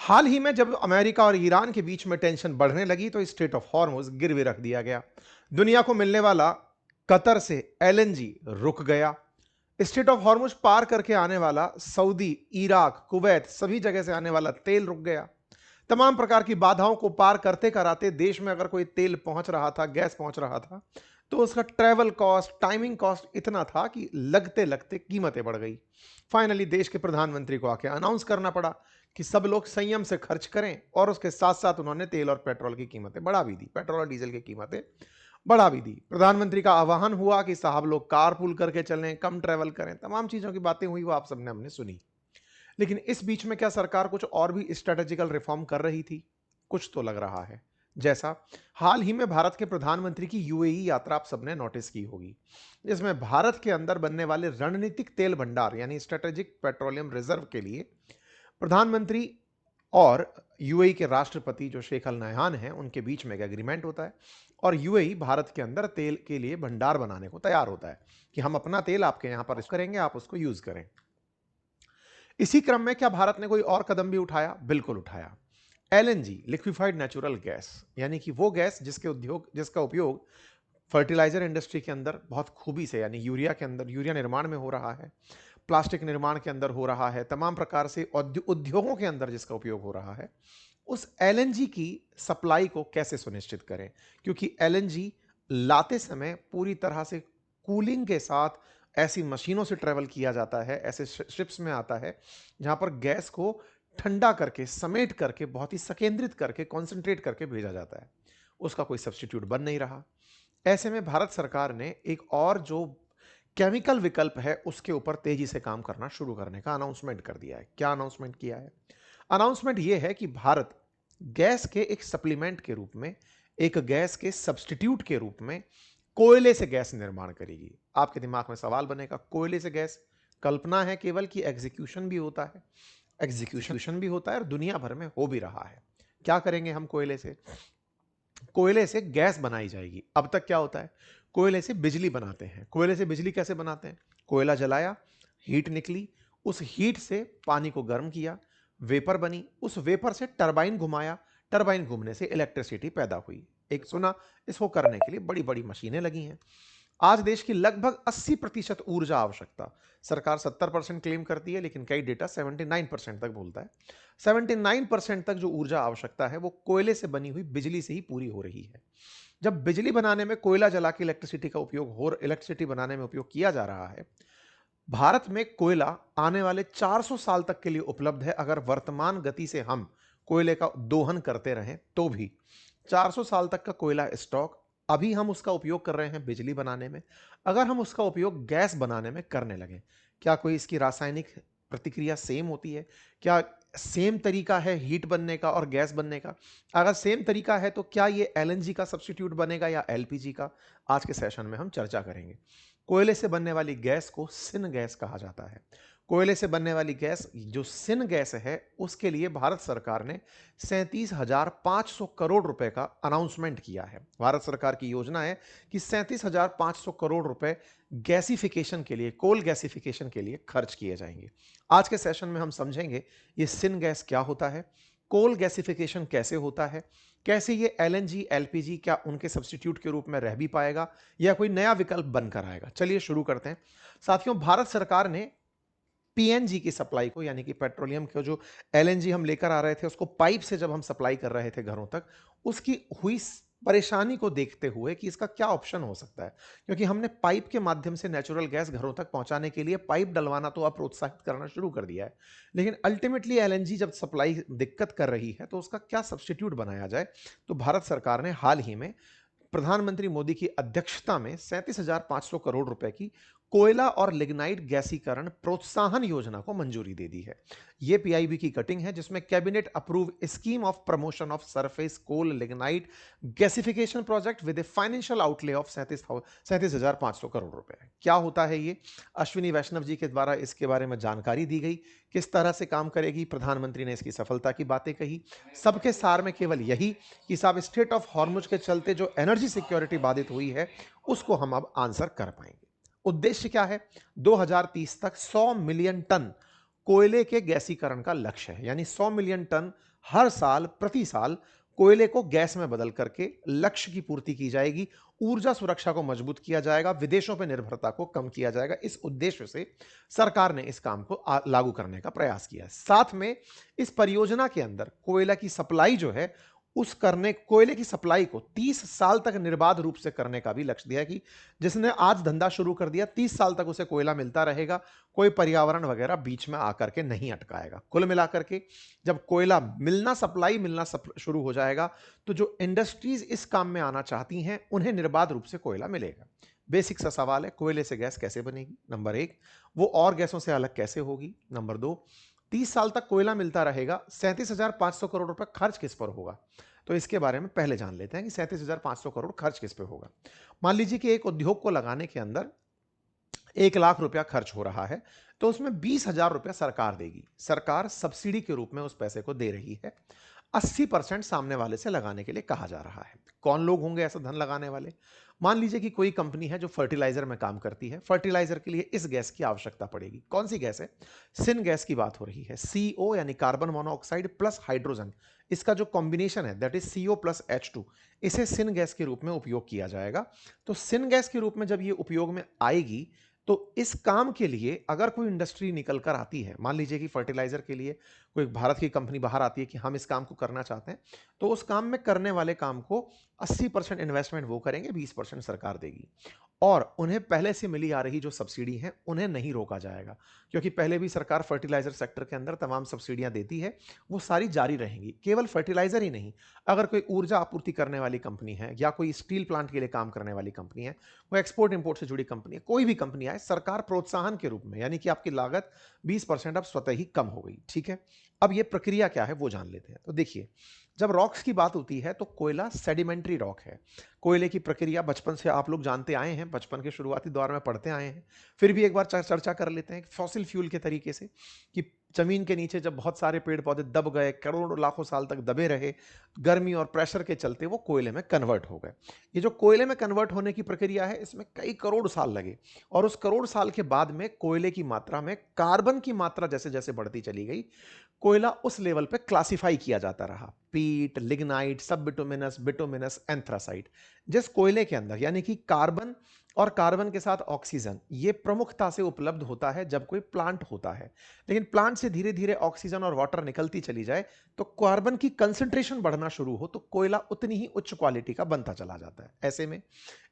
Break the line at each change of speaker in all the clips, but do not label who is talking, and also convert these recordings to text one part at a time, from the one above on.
हाल ही में जब अमेरिका और ईरान के बीच में टेंशन बढ़ने लगी तो स्ट्रेट ऑफ हॉर्मुज गिरवी रख दिया गया। दुनिया को मिलने वाला कतर से एलएनजी रुक गया। स्ट्रेट ऑफ हॉर्मुज पार करके आने वाला सऊदी, इराक, कुवैत सभी जगह से आने वाला तेल रुक गया। तमाम प्रकार की बाधाओं को पार करते कराते देश में अगर कोई तेल पहुंच रहा था, गैस पहुंच रहा था, तो उसका ट्रेवल कॉस्ट, टाइमिंग कॉस्ट इतना था कि लगते लगते कीमतें बढ़ गई। फाइनली देश के प्रधानमंत्री को आके अनाउंस करना पड़ा कि सब लोग संयम से खर्च करें, और उसके साथ साथ उन्होंने तेल और पेट्रोल की कीमतें बढ़ा भी दी, पेट्रोल और डीजल की कीमतें बढ़ा भी दी। प्रधानमंत्री का आह्वान हुआ कि साहब लोग कार पूल करके चलें, कम ट्रेवल करें, तमाम चीजों की बातें हुई, वो आप सबने हमने सुनी। लेकिन इस बीच में क्या सरकार कुछ और भी स्ट्रेटेजिकल रिफॉर्म कर रही थी? कुछ तो लग रहा है। जैसा हाल ही में भारत के प्रधानमंत्री की यूएई यात्रा आप सबने नोटिस की होगी, जिसमें भारत के अंदर बनने वाले रणनीतिक तेल भंडार यानी स्ट्रेटेजिक पेट्रोलियम रिजर्व के लिए प्रधानमंत्री और यूएई के राष्ट्रपति जो शेख अल नहयान हैं उनके बीच में एक एग्रीमेंट होता है, और यूएई भारत के अंदर तेल के लिए भंडार बनाने को तैयार होता है कि हम अपना तेल आपके यहां पर करेंगे, आप उसको यूज करें। इसी क्रम में क्या भारत ने कोई और कदम भी उठाया? बिल्कुल उठाया। एलएनजी, लिक्विफाइड नेचुरल गैस, यानी कि वो गैस जिसका उपयोग फर्टिलाइजर इंडस्ट्री के अंदर बहुत खूबी से, यानी यूरिया के अंदर, यूरिया निर्माण में हो रहा है, प्लास्टिक निर्माण के अंदर हो रहा है, तमाम प्रकार से उद्योगों के अंदर जिसका उपयोग हो रहा है, उस एलएनजी की सप्लाई को कैसे सुनिश्चित करें? क्योंकि एलएनजी लाते समय पूरी तरह से कूलिंग के साथ ऐसी मशीनों से ट्रेवल किया जाता है, ऐसे शिप्स में आता है जहां पर गैस को ठंडा करके, समेट करके, बहुत ही संकेंद्रित करके, कॉन्सेंट्रेट करके भेजा जाता है। उसका कोई सब्स्टिट्यूट बन नहीं रहा। ऐसे में भारत सरकार ने एक और जो केमिकल विकल्प है उसके ऊपर तेजी से काम करना शुरू करने का अनाउंसमेंट कर दिया है। क्या अनाउंसमेंट किया है? अनाउंसमेंट यह है कि भारत गैस के एक सप्लीमेंट के रूप में, एक गैस के सब्स्टिट्यूट के रूप में कोयले से गैस निर्माण करेगी। आपके दिमाग में सवाल बनेगा, कोयले से गैस कल्पना है केवल कि एग्जीक्यूशन भी होता है? एग्जीक्यूशन भी होता है और दुनिया भर में हो भी रहा है। क्या करेंगे हम कोयले से? कोयले से गैस बनाई जाएगी। अब तक क्या होता है? कोयले से बिजली बनाते हैं। कोयले से बिजली कैसे बनाते हैं? कोयला जलाया, हीट निकली, उस हीट से पानी को गर्म किया, वेपर बनी, उस वेपर से टरबाइन घुमाया, टरबाइन घूमने से इलेक्ट्रिसिटी पैदा हुई। एक सुना, इसको करने के लिए बड़ी बड़ी मशीनें लगी हैं। आज देश की लगभग 80% ऊर्जा आवश्यकता, सरकार 70% क्लेम करती है लेकिन कई डेटा 79% तक बोलता है, 79% तक जो ऊर्जा आवश्यकता है वो कोयले से बनी हुई बिजली से ही पूरी हो रही है। जब बिजली बनाने में कोयला जला के इलेक्ट्रिसिटी बनाने में उपयोग किया जा रहा है, भारत में कोयला आने वाले 400 साल तक के लिए उपलब्ध है। अगर वर्तमान गति से हम कोयले का दोहन करते रहें तो भी 400 साल तक का कोयला स्टॉक। अभी हम उसका उपयोग कर रहे हैं बिजली बनाने में, अगर हम उसका उपयोग गैस बनाने में करने लगे, क्या कोई इसकी रासायनिक प्रतिक्रिया सेम होती है? क्या सेम तरीका है हीट बनने का और गैस बनने का? अगर सेम तरीका है तो क्या ये एलएनजी का सब्स्टिट्यूट बनेगा या एलपीजी का? आज के सेशन में हम चर्चा करेंगे। कोयले से बनने वाली गैस को सिन गैस कहा जाता है। कोयले से बनने वाली गैस जो सिन गैस है, उसके लिए भारत सरकार ने 37,500 करोड़ रुपए का अनाउंसमेंट किया है। भारत सरकार की योजना है कि 37,500 करोड़ रुपए गैसिफिकेशन के लिए, कोल गैसिफिकेशन के लिए खर्च किए जाएंगे। आज के सेशन में हम समझेंगे ये सिन गैस क्या होता है, कोल गैसिफिकेशन कैसे होता है, कैसे ये एलएनजी, एलपीजी क्या उनके सब्स्टिट्यूट के रूप में रह भी पाएगा या कोई नया विकल्प बनकर आएगा। चलिए शुरू करते हैं। साथियों, भारत सरकार ने पीएनजी की सप्लाई को, यानी कि पेट्रोलियम को जो एलएनजी हम लेकर आ रहे थे उसको पाइप से जब हम सप्लाई कर रहे थे घरों तक, उसकी हुई परेशानी को देखते हुए कि इसका क्या ऑप्शन हो सकता है, क्योंकि हमने पाइप के माध्यम से नेचुरल गैस घरों तक पहुंचाने के लिए पाइप डलवाना तो अब प्रोत्साहित करना शुरू कर दिया है, लेकिन अल्टीमेटली एलएनजी जब सप्लाई दिक्कत कर रही है तो उसका क्या सब्स्टिट्यूट बनाया जाए। तो भारत सरकार ने हाल ही में प्रधानमंत्री मोदी की अध्यक्षता में 37,500 करोड़ रुपए की कोयला और लिग्नाइट गैसीकरण प्रोत्साहन योजना को मंजूरी दे दी है। यह पीआईबी की कटिंग है जिसमें cabinet approve scheme of promotion of surface coal lignite gasification project with a financial outlay of 37,500 crore रुपए। क्या होता है ये? अश्विनी वैष्णव जी के द्वारा इसके बारे में जानकारी दी गई, किस तरह से काम करेगी, प्रधानमंत्री ने इसकी सफलता की बातें कही। सबके सार में केवल यही कि साहब स्टेट ऑफ हॉर्मुज के चलते जो एनर्जी सिक्योरिटी बाधित हुई है उसको हम अब आंसर कर पाएंगे। उद्देश्य क्या है? 2030 तक 100 मिलियन टन कोयले के गैसीकरण का लक्ष्य है, यानी 100 मिलियन टन हर साल प्रति साल कोयले को गैस में बदल करके लक्ष्य की पूर्ति की जाएगी। ऊर्जा सुरक्षा को मजबूत किया जाएगा, विदेशों पर निर्भरता को कम किया जाएगा। इस उद्देश्य से सरकार ने इस काम को लागू करने का प्रयास किया। साथ में इस परियोजना के अंदर कोयला की सप्लाई जो है, कोयले की सप्लाई को 30 साल तक निर्बाध रूप से करने का भी लक्ष्य दिया है कि जिसने आज धंधा शुरू कर दिया 30 साल तक उसे कोयला मिलता रहेगा, कोई पर्यावरण वगैरह बीच में आकर के नहीं अटकाएगा। कुल मिलाकर के जब कोयला सप्लाई मिलना शुरू हो जाएगा तो जो इंडस्ट्रीज इस काम में आना चाहती हैं उन्हें निर्बाध रूप से कोयला मिलेगा। बेसिक सा सवाल है, कोयले से गैस कैसे बनेगी? नंबर 1, वो और गैसों से अलग कैसे होगी? नंबर 2, 30 साल तक कोयला मिलता रहेगा, 37,500 करोड़ रुपए खर्च किस पर होगा? तो इसके बारे में पहले जान लेते हैं कि 37,500 करोड़ खर्च किस पे होगा। मान लीजिए कि एक उद्योग को लगाने के अंदर 1 लाख रुपया खर्च हो रहा है, तो उसमें 20,000 रुपया सरकार देगी। सरकार सब्सिडी के रूप में उस पैसे को दे रही है। 80% सामने वाले से लगाने के लिए कहा जा रहा है। कौन लोग होंगे ऐसा धन लगाने वाले? मान लीजिए कि कोई कंपनी है जो फर्टिलाइजर में काम करती है। फर्टिलाइजर के लिए इस गैस की आवश्यकता पड़ेगी। कौन सी गैस है? सिन गैस की बात हो रही है। CO यानी कार्बन मोनोऑक्साइड प्लस हाइड्रोजन, इसका जो कॉम्बिनेशन है that is CO plus H2, इसे सिन गैस के रूप में उपयोग किया जाएगा। तो सिन गैस के रूप में जब ये उपयोग में आएगी तो इस काम के लिए अगर कोई इंडस्ट्री निकल कर आती है, मान लीजिए कि फर्टिलाइजर के लिए कोई भारत की कंपनी बाहर आती है कि हम इस काम को करना चाहते हैं, तो उस काम में करने वाले काम को 80% इन्वेस्टमेंट वो करेंगे, 20% सरकार देगी। और उन्हें पहले से मिली आ रही जो सब्सिडी है उन्हें नहीं रोका जाएगा, क्योंकि पहले भी सरकार फर्टिलाइजर सेक्टर के अंदर तमाम सब्सिडियां देती है, वो सारी जारी रहेंगी। केवल फर्टिलाइजर ही नहीं, अगर कोई ऊर्जा आपूर्ति करने वाली कंपनी है या कोई स्टील प्लांट के लिए काम करने वाली कंपनी है, कोई एक्सपोर्ट इंपोर्ट से जुड़ी कंपनी है, कोई भी कंपनी आए, सरकार प्रोत्साहन के रूप में, यानी कि आपकी लागत 20% अब स्वतः ही कम हो गई। ठीक है, अब ये प्रक्रिया क्या है वो जान लेते हैं। तो देखिए, जब रॉक्स की बात होती है तो कोयला सेडिमेंट्री रॉक है। कोयले की प्रक्रिया बचपन से आप लोग जानते आए हैं, बचपन के शुरुआती दौर में पढ़ते आए हैं। फिर भी एक बार चर्चा कर लेते हैं फॉसिल फ्यूल के तरीके से, कि जमीन के नीचे जब बहुत सारे पेड़ पौधे दब गए, करोड़ों लाखों साल तक दबे रहे, गर्मी और प्रेशर के चलते वो कोयले में कन्वर्ट हो गए। ये जो कोयले में कन्वर्ट होने की प्रक्रिया है, इसमें कई करोड़ साल लगे, और उस करोड़ साल के बाद में कोयले की मात्रा में कार्बन की मात्रा जैसे जैसे बढ़ती चली गई, कोयला उस लेवल पे क्लासिफाई किया जाता रहा, पीट, लिग्नाइट, सब बिटुमिनस, बिटुमिनस, एंथ्रासाइट। जिस कोयले के अंदर यानी कि कार्बन और कार्बन के साथ ऑक्सीजन ये प्रमुखता से उपलब्ध होता है जब कोई प्लांट होता है, लेकिन प्लांट से धीरे धीरे ऑक्सीजन और वाटर निकलती चली जाए तो कार्बन की कंसंट्रेशन बढ़ना शुरू हो, तो कोयला उतनी ही उच्च क्वालिटी का बनता चला जाता है। ऐसे में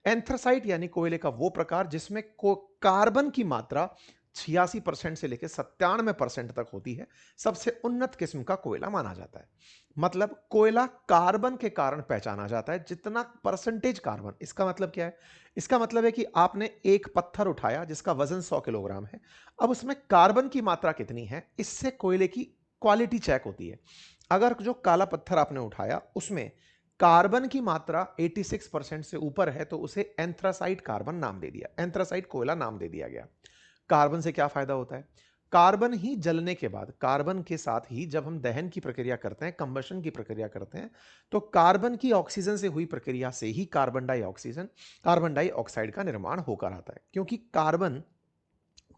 एंथ्रासाइट यानी कोयले का वो प्रकार जिसमें कार्बन की मात्रा 86% से लेकर 97% तक होती है, सबसे उन्नत किस्म का कोयला माना जाता है। मतलब कोयला कार्बन के कारण पहचाना जाता है, जितना परसेंटेज कार्बन। इसका मतलब क्या है? इसका मतलब है कि आपने एक पत्थर उठाया जिसका वजन 100 किलोग्राम है, अब उसमें कार्बन की मात्रा कितनी है, इससे कोयले की क्वालिटी चेक होती है। अगर जो काला पत्थर आपने उठाया उसमें कार्बन की मात्रा 86% से ऊपर है तो उसे एंथ्रासाइट कार्बन नाम दे दिया, एंथ्रासाइट कोयला नाम दे दिया गया। कार्बन से क्या फायदा होता है? कार्बन ही जलने के बाद, कार्बन के साथ ही जब हम दहन की प्रक्रिया करते हैं, कंबशन की प्रक्रिया करते हैं, तो कार्बन की ऑक्सीजन से हुई प्रक्रिया से ही कार्बन डाइऑक्साइड का निर्माण होकर आता है। क्योंकि कार्बन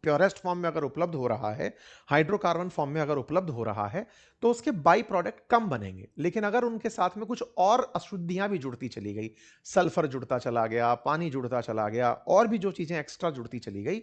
प्योरेस्ट फॉर्म में अगर उपलब्ध हो रहा है, हाइड्रोकार्बन फॉर्म में अगर उपलब्ध हो रहा है, तो उसके बाई प्रोडक्ट कम बनेंगे। लेकिन अगर उनके साथ में कुछ और अशुद्धियां भी जुड़ती चली गई, सल्फर जुड़ता चला गया, पानी जुड़ता चला गया, और भी जो चीजें एक्स्ट्रा जुड़ती चली गई,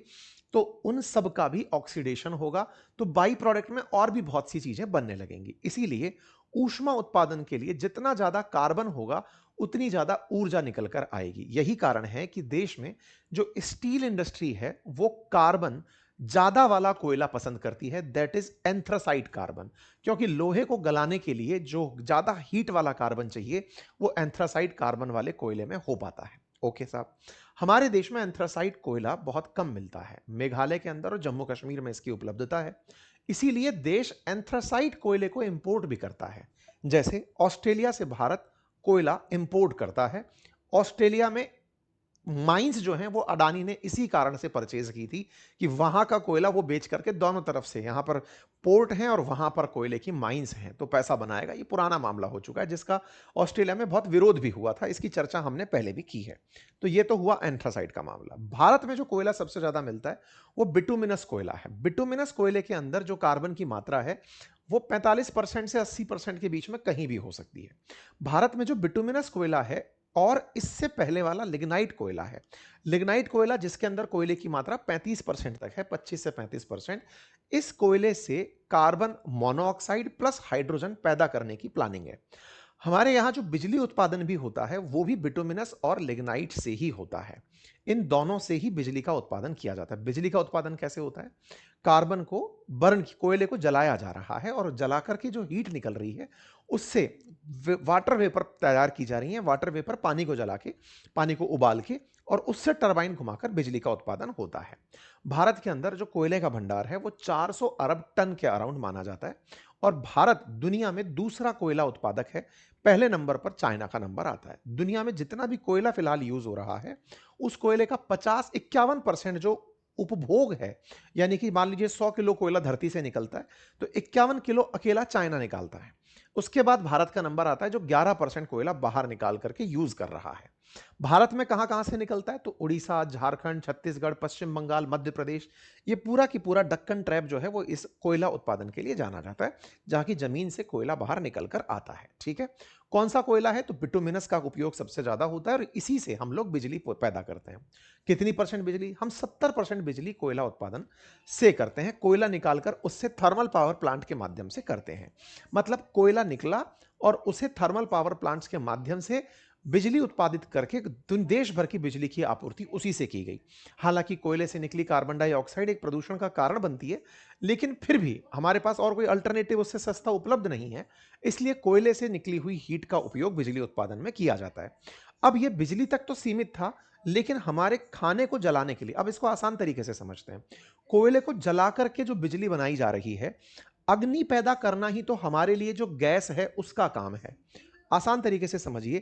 तो उन सब का भी ऑक्सीडेशन होगा, तो बाई प्रोडक्ट में और भी बहुत सी चीजें बनने लगेंगी। इसीलिए ऊष्मा उत्पादन के लिए जितना ज्यादा कार्बन होगा उतनी ज्यादा ऊर्जा निकल कर आएगी। यही कारण है कि देश में जो स्टील इंडस्ट्री है वो कार्बन ज्यादा वाला कोयला पसंद करती है, दैट इज एंथ्रासाइट कार्बन। क्योंकि लोहे को गलाने के लिए जो ज्यादा हीट वाला कार्बन चाहिए वो एंथ्रासाइट कार्बन वाले कोयले में हो पाता है। ओके साहब, हमारे देश में एंथ्रासाइट कोयला बहुत कम मिलता है, मेघालय के अंदर और जम्मू कश्मीर में इसकी उपलब्धता है। इसीलिए देश एंथ्रासाइट कोयले को इंपोर्ट भी करता है। जैसे ऑस्ट्रेलिया से भारत कोयला इंपोर्ट करता है, ऑस्ट्रेलिया में माइंस जो हैं वो अडानी ने इसी कारण से परचेज की थी कि वहां का कोयला वो बेच करके दोनों तरफ से, यहां पर पोर्ट हैं और वहां पर कोयले की माइंस हैं, तो पैसा बनाएगा। ये पुराना मामला हो चुका है जिसका ऑस्ट्रेलिया में बहुत विरोध भी हुआ था, इसकी चर्चा हमने पहले भी की है। तो ये तो हुआ एंथ्रासाइट का मामला। भारत में जो कोयला सबसे ज्यादा मिलता है वो बिटुमिनस कोयला है। बिटुमिनस कोयले के अंदर जो कार्बन की मात्रा है वो 45% से 80% के बीच में कहीं भी हो सकती है। भारत में जो बिटुमिनस कोयला है और इससे पहले वाला लिग्नाइट कोयला है। लिग्नाइट कोयला जिसके अंदर कोयले की मात्रा 35% तक है, 25 से 35%। इस कोयले से कार्बन मोनोऑक्साइड प्लस हाइड्रोजन पैदा करने की प्लानिंग है। हमारे यहाँ जो बिजली उत्पादन भी होता है वो भी बिटुमिनस और लिग्नाइट से ही होता है। इन दोनों से ही बिजली का उत्पादन किया जाता है। बिजली का उत्पादन कैसे होता है? कार्बन को बर्न, कोयले को जलाया जा रहा है और जला करके जो हीट निकल रही है उससे वाटर वेपर तैयार की जा रही है। वाटर वेपर पानी को जला के, पानी को उबाल के और उससे टरबाइन घुमाकर बिजली का उत्पादन होता है। भारत के अंदर जो कोयले का भंडार है वो 400 अरब टन के अराउंड माना जाता है और भारत दुनिया में दूसरा कोयला उत्पादक है। पहले नंबर पर चाइना का नंबर आता है। दुनिया में जितना भी कोयला फिलहाल यूज हो रहा है उस कोयले का 50-51% जो उपभोग है, यानी कि मान लीजिए 100 किलो कोयला धरती से निकलता है तो 51 किलो अकेला चाइना निकालता है। उसके बाद भारत का नंबर आता है जो 11% कोयला बाहर निकाल करके यूज कर रहा है। भारत में कहां कहां से निकलता है? तो उड़ीसा, झारखंड, छत्तीसगढ़, पश्चिम बंगाल, मध्य प्रदेश, ये पूरा की पूरा दक्कन ट्रैप जो है वो इस कोयला उत्पादन के लिए जाना जाता है, जहां की जमीन से कोयला बाहर निकल कर आता है। ठीक है, कौन सा कोयला है? तो बिटुमिनस का उपयोग सबसे ज्यादा होता है और इसी से हम लोग बिजली पैदा करते हैं। कितनी परसेंट बिजली? हम 70% बिजली कोयला उत्पादन से करते हैं। कोयला निकालकर उससे थर्मल पावर प्लांट के माध्यम से करते हैं। मतलब कोयला निकला और उसे थर्मल पावर प्लांट्स के माध्यम से बिजली उत्पादित करके देश भर की बिजली की आपूर्ति उसी से की गई। हालांकि कोयले से निकली कार्बन डाइऑक्साइड एक प्रदूषण का कारण बनती है, लेकिन फिर भी हमारे पास और कोई अल्टरनेटिव उससे सस्ता उपलब्ध नहीं है, इसलिए कोयले से निकली हुई हीट का उपयोग बिजली उत्पादन में किया जाता है। अब यह बिजली तक तो सीमित था, लेकिन हमारे खाने को जलाने के लिए, अब इसको आसान तरीके से समझते हैं। कोयले को जला करके जो बिजली बनाई जा रही है, अग्नि पैदा करना ही तो हमारे लिए जो गैस है उसका काम है। आसान तरीके से समझिए,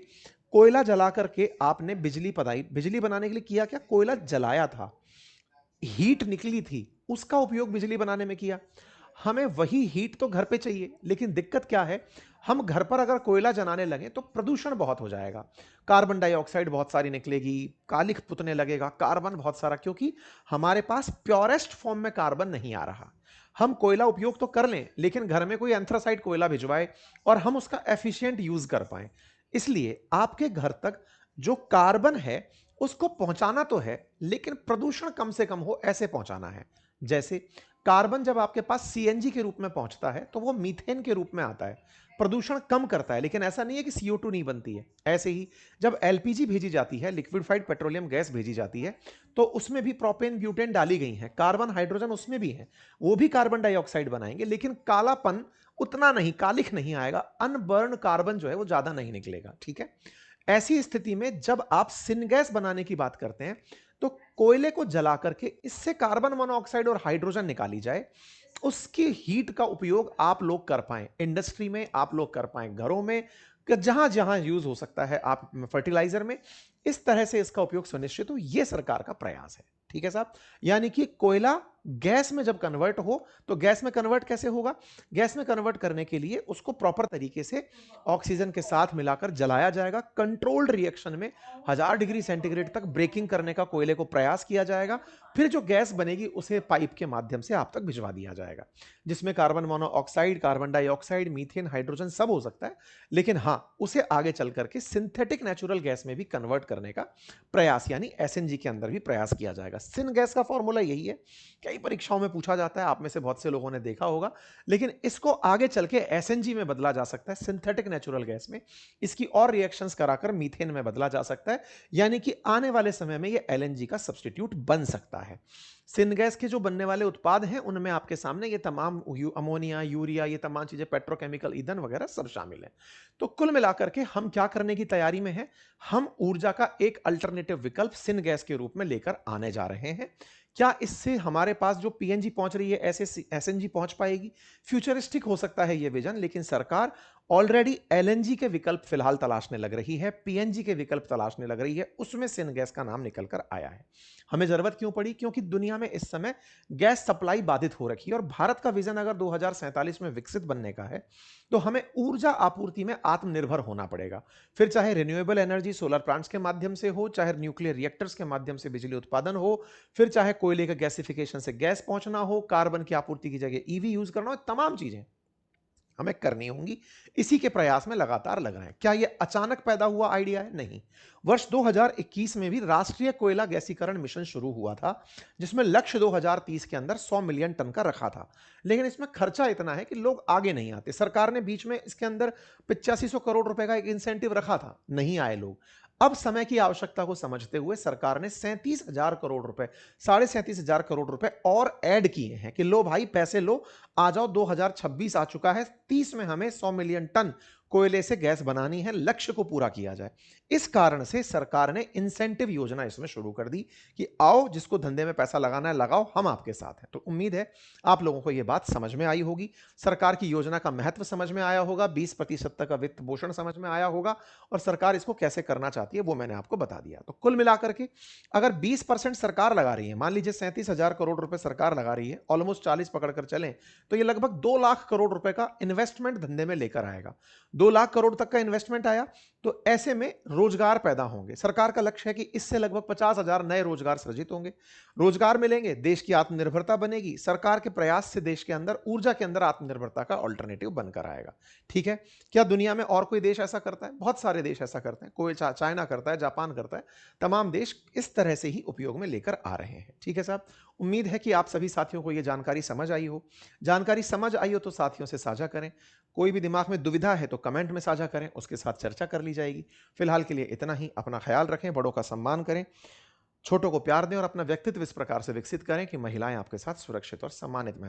कोयला जला करके आपने बिजली बनाई। बिजली बनाने के लिए किया क्या? कोयला जलाया था, हीट निकली थी, उसका उपयोग बिजली बनाने में किया। हमें वही हीट तो घर पे चाहिए, लेकिन दिक्कत क्या है, हम घर पर अगर कोयला जलाने लगे तो प्रदूषण बहुत हो जाएगा। कार्बन डाइऑक्साइड बहुत सारी निकलेगी, कालिख पुतने लगेगा, कार्बन बहुत सारा, क्योंकि हमारे पास प्योरेस्ट फॉर्म में कार्बन नहीं आ रहा। हम कोयला उपयोग तो कर लें, लेकिन घर में कोई एंथ्रासाइट कोयला भिजवाए और हम उसका एफिशिएंट यूज कर पाए। इसलिए आपके घर तक जो कार्बन है उसको पहुंचाना तो है, लेकिन प्रदूषण कम से कम हो ऐसे पहुंचाना है। जैसे कार्बन जब आपके पास सीएनजी के रूप में पहुंचता है तो वो मीथेन के रूप में आता है, प्रदूषण कम करता है, लेकिन ऐसा नहीं है कि CO2 नहीं बनती है। ऐसे ही जब एलपीजी भेजी जाती है, लिक्विफाइड पेट्रोलियम गैस भेजी जाती है, तो उसमें भी प्रोपेन ब्यूटेन डाली गई है, कार्बन हाइड्रोजन उसमें भी है, वो भी कार्बन डाइऑक्साइड बनाएंगे, लेकिन कालापन उतना नहीं, कालिख नहीं आएगा, अनबर्न कार्बन जो है वो ज्यादा नहीं निकलेगा। ठीक है, ऐसी स्थिति में जब आप सिनगैस बनाने की बात करते हैं तो कोयले को जला करके इससे कार्बन मोनोऑक्साइड और हाइड्रोजन निकाली जाए, उसकी हीट का उपयोग आप लोग कर पाए, इंडस्ट्री में आप लोग कर पाए, घरों में, जहां जहां यूज हो सकता है, आप फर्टिलाइजर में, इस तरह से इसका उपयोग सुनिश्चित हो, यह सरकार का प्रयास है। ठीक है साहब, यानी कि कोयला गैस में जब कन्वर्ट हो तो गैस में कन्वर्ट कैसे होगा? गैस में कन्वर्ट करने के लिए उसको प्रॉपर तरीके से ऑक्सीजन के साथ मिलाकर जलाया जाएगा, कंट्रोल्ड रिएक्शन में 1000 डिग्री सेंटीग्रेड तक ब्रेकिंग करने का कोयले को प्रयास किया जाएगा, फिर जो गैस बनेगी उसे पाइप के माध्यम से आप तक भिजवा दिया जाएगा, जिसमें carbon monoxide, carbon dioxide, methane, hydrogen सब हो सकता है, लेकिन हां, उसे आगे चल करके सिंथेटिक नेचुरल गैस में भी कन्वर्ट करने का प्रयास, यानी एसएनजी के अंदर भी प्रयास किया जाएगा। सिन गैस का फॉर्मूला यही है, कई परीक्षाओं में पूछा जाता है, आप में से बहुत से लोगों ने देखा होगा, लेकिन इसको आगे चल के एसएनजी में बदला जा सकता है, सिंथेटिक नेचुरल गैस में, इसकी और रिएक्शंस कराकर मीथेन में बदला जा सकता है, यानी कि आने वाले समय में यह एलएनजी का सब्स्टिट्यूट बन सकता है। सिनगैस के जो बनने वाले उत्पाद हैं उनमें आपके सामने ये तमाम अमोनिया, यूरिया, ये तमाम चीजें, पेट्रोकेमिकल ईंधन वगैरह सब शामिल हैं। तो कुल मिलाकर के हम क्या करने की तैयारी में हैं? हम ऊर्जा का एक अल्टरनेटिव विकल्प सिनगैस के रूप में लेकर आने जा रहे हैं। क्या इससे हमारे पास जो पीएनजी पहुंच रही है ऐसे एसएनजी पहुंच पाएगी? फ्यूचरिस्टिक हो सकता है यह विजन, लेकिन सरकार ऑलरेडी एलएनजी के विकल्प फिलहाल तलाशने लग रही है, पीएनजी के विकल्प तलाशने लग रही है, उसमें सिन गैस का नाम निकल कर आया है। हमें जरूरत क्यों पड़ी? क्योंकि दुनिया में इस समय गैस सप्लाई बाधित हो रखी है और भारत का विजन अगर 2047 में विकसित बनने का है, तो हमें ऊर्जा आपूर्ति में आत्मनिर्भर होना पड़ेगा। फिर चाहे रिन्यूएबल एनर्जी सोलर प्लांट्स के माध्यम से हो, चाहे न्यूक्लियर रिएक्टर्स के माध्यम से बिजली उत्पादन हो, फिर चाहे कोयले के गैसिफिकेशन से गैस पहुंचना हो, कार्बन की आपूर्ति की जगह ईवी यूज करना हो, तमाम चीजें हमें करनी होंगी। इसी के प्रयास में लगातार लग रहे हैं। क्या यह अचानक पैदा हुआ आइडिया है? नहीं। वर्ष 2021 में भी राष्ट्रीय कोयला गैसीकरण मिशन शुरू हुआ था, जिसमें लक्ष्य 2030 के अंदर 100 मिलियन टन का रखा था। लेकिन इसमें खर्चा इतना है कि लोग आगे नहीं आते। सरकार ने बीच में इसके अंदर 8500 करोड़ रुपए का एक इंसेंटिव रखा था, नहीं आए लोग। अब समय की आवश्यकता को समझते हुए सरकार ने 37,000 करोड़ रुपए, 37,500 करोड़ रुपए और ऐड किए हैं कि लो भाई पैसे लो, आ जाओ। 2026 आ चुका है, 30 में हमें 100 मिलियन टन कोयले से गैस बनानी है, लक्ष्य को पूरा किया जाए। इस कारण से सरकार ने इंसेंटिव योजना इसमें शुरू कर दी कि आओ, जिसको धंधे में पैसा लगाना है लगाओ, हम आपके साथ हैं। तो उम्मीद है आप लोगों को यह बात समझ में आई होगी, सरकार की योजना का महत्व समझ में आया होगा, 20% तक का वित्त पोषण समझ में आया होगा और सरकार इसको कैसे करना चाहती है वो मैंने आपको बता दिया। तो कुल मिलाकर के अगर 20% सरकार लगा रही है, मान लीजिए 37,000 करोड़ रुपए सरकार लगा रही है, ऑलमोस्ट 40 पकड़कर चलें, तो ये लगभग 2 लाख करोड़ रुपए का इन्वेस्टमेंट धंधे में लेकर आएगा। 2 लाख करोड़ तक का इन्वेस्टमेंट आया तो ऐसे में रोजगार पैदा होंगे। सरकार का लक्ष्य है कि इससे लगभग 50,000 नए रोजगार सृजित होंगे, रोजगार मिलेंगे, देश की आत्मनिर्भरता बनेगी। सरकार के प्रयास से देश के अंदर ऊर्जा के अंदर आत्मनिर्भरता का ऑल्टरनेटिव बनकर आएगा। ठीक है, क्या दुनिया में और कोई देश ऐसा करता है? बहुत सारे देश ऐसा करते हैं, कोई चाइना करता है, जापान करता है, तमाम देश इस तरह से ही उपयोग में लेकर आ रहे हैं। ठीक है साहब, उम्मीद है कि आप सभी साथियों को यह जानकारी समझ आई हो। जानकारी समझ आई हो तो साथियों से साझा करें। कोई भी दिमाग में दुविधा है तो कमेंट में साझा करें, उसके साथ चर्चा कर ली जाएगी। फिलहाल के लिए इतना ही। अपना ख्याल रखें, बड़ों का सम्मान करें, छोटों को प्यार दें और अपना व्यक्तित्व इस प्रकार से विकसित करें कि महिलाएं आपके साथ सुरक्षित और सम्मानित महसूस